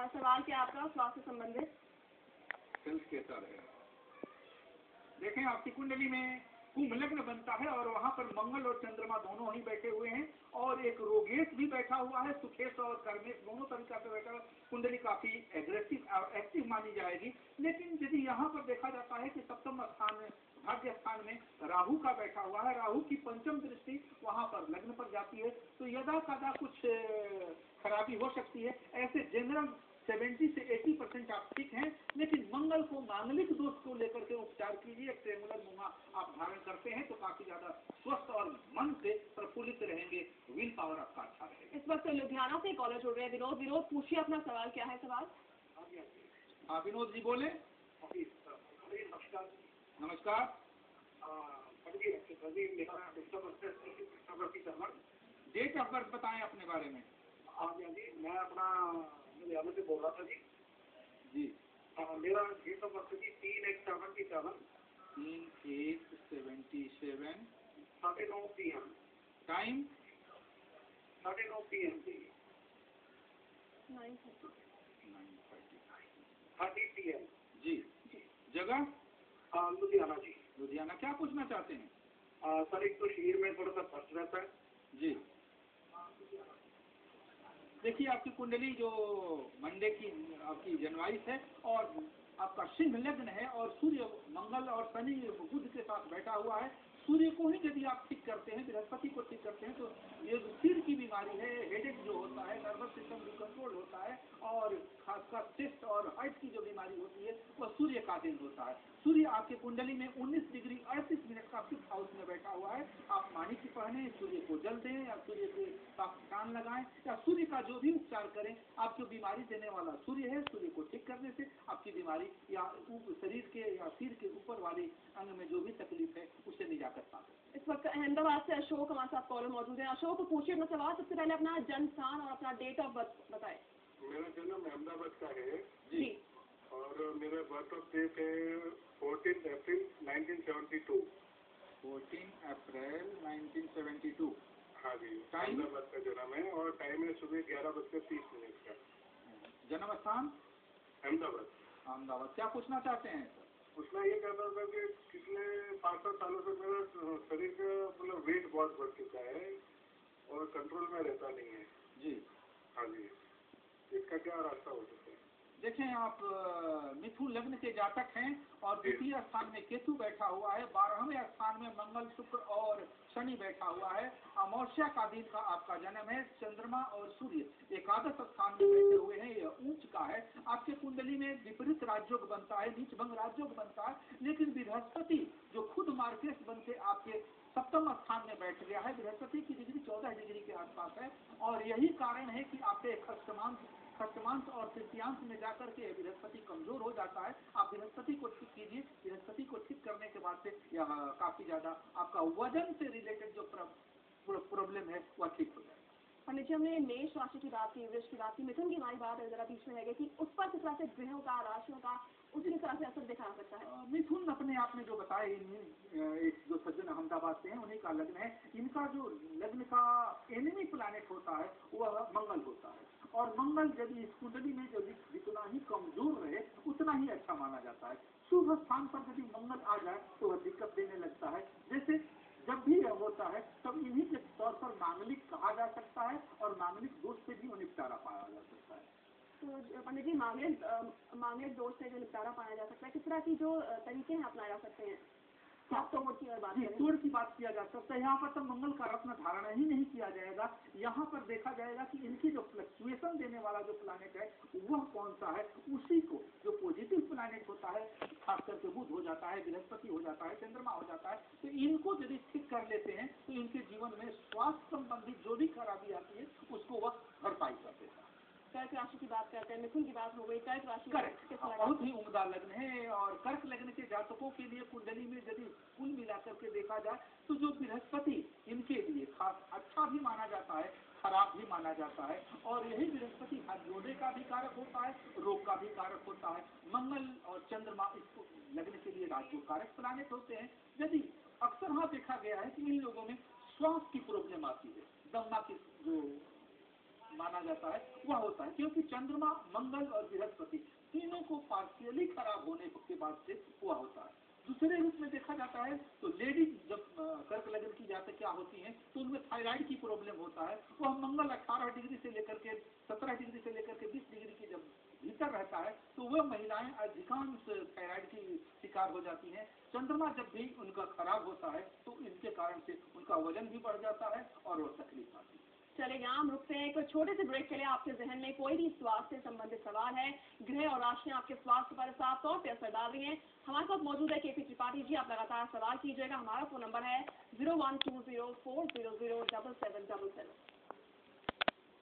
सवाल क्या आपका स्वास्थ्य संबंधित? हेल्थ कैसा रहेगा? देखें, आपकी कुंडली में कुंभ लग्न बनता है और वहाँ पर मंगल और चंद्रमा दोनों ही बैठे हुए हैं और एक रोगेश भी बैठा हुआ है, सुखेश और कर्मेश दोनों तरीका से बैठा हुआ। कुंडली काफी एग्रेसिव और एक्टिव मानी जाएगी। लेकिन यदि यहाँ पर देखा जाता है कि सप्तम स्थान में, भाग्य स्थान में राहु का बैठा हुआ है, राहु की पंचम दृष्टि वहाँ पर लग्न पर जाती है, तो यदा कदा कुछ खराबी हो सकती है। ऐसे जनरल 70 से 80% आप ठीक हैं, लेकिन मंगल को मांगलिक दोष को लेकर के उपचार कीजिए। ट्रेमुलर मुंगा आप धारण करते हैं तो काफी ज्यादा स्वस्थ और मन से प्रफुल्लित रहेंगे, विल पावर आपका अच्छा रहेगा। इस वक्त लुधियाना से कॉलेज हो रहे हैं विनोद। विनोद पूछिए अपना सवाल, क्या है सवाल? हाँ विनोद जी बोले। नमस्कार। डेट ऑफ बर्थ बताएं अपने बारे में। मैं अपना लुधियाना से बोल रहा था जी। जी मेरा डेट ऑफ बर्थ जी 3/1/77 3/8/77 9:30 PM। टाइम 9:30 PM जी। 9:30 PM जी। जगह लुधियाना जी। लुधियाना। क्या पूछना चाहते हैं? सर एक तो शरीर में थोड़ा सा दर्द रहता है जी। देखिए, आपकी कुंडली जो मंडे की आपकी जनवरी है और आपका सिंह लग्न है और सूर्य मंगल और शनि बुध के साथ बैठा हुआ है। सूर्य को ही यदि आप ठीक करते हैं, बृहस्पति को ठीक करते हैं, तो ये जो सिर की बीमारी है, हेडेक जो होता है, नर्वस सिस्टम डिकंट्रोल होता है और खासकर चेस्ट और हार्ट की जो बीमारी होती है वह सूर्य का दिन होता है। सूर्य आपके कुंडली में 19 डिग्री 38 मिनट का 6th हाउस में बैठा हुआ है। आप माणिक पहने, सूर्य को जल दें या सूर्य के कान लगाएं या सूर्य का जो भी उपचार करें। आपको बीमारी देने वाला सूर्य है, सूर्य को ठीक करने से आपकी बीमारी या शरीर के या सिर के ऊपर वाले अंग में जो भी तकलीफ है उससे निजात पाते हैं। इस वक्त अहमदाबाद से अशोक हमारे साथ कॉलर मौजूद है। अशोक पूछिए अपना सवाल। सबसे पहले अपना जन्म स्थान और अपना डेट ऑफ बर्थ बताएं। मेरा जन्म अहमदाबाद का है जी। और मेरा बर्थ ऑफ डेट है 14 अप्रैल 1972। 14 अप्रैल 1972। हाँ जी। टाइम? अहमदाबाद का जन्म है और टाइम है सुबह 11:30 का। जन्म स्थान अहमदाबाद। अहमदाबाद। क्या पूछना चाहते हैं? उसमें ये कहता था कि पिछले 5-7 सालों से मेरा शरीर का मतलब वेट बहुत बढ़ चुका है और कंट्रोल में रहता नहीं है जी। हाँ जी। इसका क्या रास्ता हो सकता है? देखें, आप मिथुन लग्न के जातक हैं और द्वितीय स्थान में केतु बैठा हुआ है, 12वें स्थान में मंगल शुक्र और शनि बैठा हुआ है। अमावस्या का दिन का आपका जन्म है। चंद्रमा और सूर्य एकादश स्थान में बैठे हुए हैं, यह ऊंच का है। आपके कुंडली में विपरीत राजयोग बनता है, नीच भंग राजयोग बनता है, लेकिन बृहस्पति जो खुद मार्केश बन के आपके सप्तम स्थान में बैठ गया है। बृहस्पति की डिग्री 14 डिग्री के आसपास है और यही कारण है कि आपके खष्टमांश और तृतीयांश में जाकर के बृहस्पति कमजोर हो जाता है। आप बृहस्पति को ठीक कीजिए। बृहस्पति को ठीक करने के बाद से यह काफी ज्यादा आपका वजन से रिलेटेड जो प्रॉब्लम है वह ठीक हो जाएगा। पंडित जी, हमने मेष राशि की बात की, वृष की बात की, मिथुन की हमारी बात जरा बीच में है कि उस पर किस तरह से ग्रहों का, राशियों का उसी तरह से असर दिखा सकता है। मिथुन अपने आप में जो बताए, एक जो सज्जन अहमदाबाद से हैं उन्हीं का लग्न है। इनका जो लग्न का एनिमी प्लैनेट होता है वह मंगल होता है और मंगल यदि इस कुंडली में जो जितना ही कमजोर रहे उतना ही अच्छा माना जाता है। शुभ स्थान पर यदि मंगल आ जाए तो वह दिक्कत देने लगता है। जैसे जब भी यह होता है तब इन्हीं के तौर पर मांगलिक कहा जा सकता है और मांगलिक दोष से भी निपटारा पाया जा सकता है। तो पंडित जी, मांगलिक दोष से जो निपटारा पाया जा सकता है, किस तरह की जो तरीके हैं अपनाए जा सकते हैं? तोड़ की बात किया जा सकता है। यहाँ पर तो मंगल का रत्न धारणा ही नहीं किया जाएगा। यहाँ पर देखा जाएगा कि इनकी जो फ्लक्चुएशन देने वाला जो प्लैनेट है वह कौन सा है। उसी को जो पॉजिटिव प्लैनेट होता है, खास करके बुध हो जाता है, बृहस्पति हो जाता है, चंद्रमा हो जाता है, तो इनको यदि ठीक कर लेते हैं तो इनके जीवन में स्वास्थ्य संबंधित जो भी खराबी आती है उसको वह भरपाई कर देता है। कर्क राशि की बात करते हैं, मिथुन की बात हो गई, कर्क राशि बहुत ही उम्दा लग्न है और कर्क लग्न के जातकों के लिए कुंडली में यदि कुल मिलाकर के देखा जाए तो जो बृहस्पति इनके लिए खास अच्छा भी माना जाता है, खराब भी माना जाता है और यही बृहस्पति हाथ जोड़ने का भी कारक होता है, रोग का भी कारक होता है। मंगल और चंद्रमा इसको लग्न के लिए राजयोग कारक प्लैनेट होते हैं। यदि अक्सर हाँ देखा गया है कि इन लोगों में श्वास की प्रॉब्लम आती है, दमा की जो माना जाता है वह होता है, क्योंकि चंद्रमा, मंगल और बृहस्पति तीनों को पार्शियली खराब होने के बाद से हुआ होता है। दूसरे रूप में देखा जाता है तो लेडीज जब कर्क लगन की जाते क्या होती हैं तो उनमें थायराइड की प्रॉब्लम होता है। वह मंगल 18 डिग्री से लेकर के 17 डिग्री से लेकर के 20 डिग्री की जब भीतर रहता है तो वह महिलाएं अधिकांश थायराइड की शिकार हो जाती हैं। चंद्रमा जब भी उनका खराब होता है तो इनके कारण से उनका वजन भी बढ़ जाता है और वो तकलीफ आती है। चलिए यहाँ हम रुकते हैं एक छोटे से ब्रेक के लिए। आपके जहन में कोई भी स्वास्थ्य से संबंधित सवाल है, ग्रह और राशियां आपके स्वास्थ्य पर साफ तौर पर असर डाल रही हैं, हमारे साथ मौजूद है केपी त्रिपाठी जी। आप लगातार सवाल कीजिएगा। हमारा फोन नंबर है 012040077777।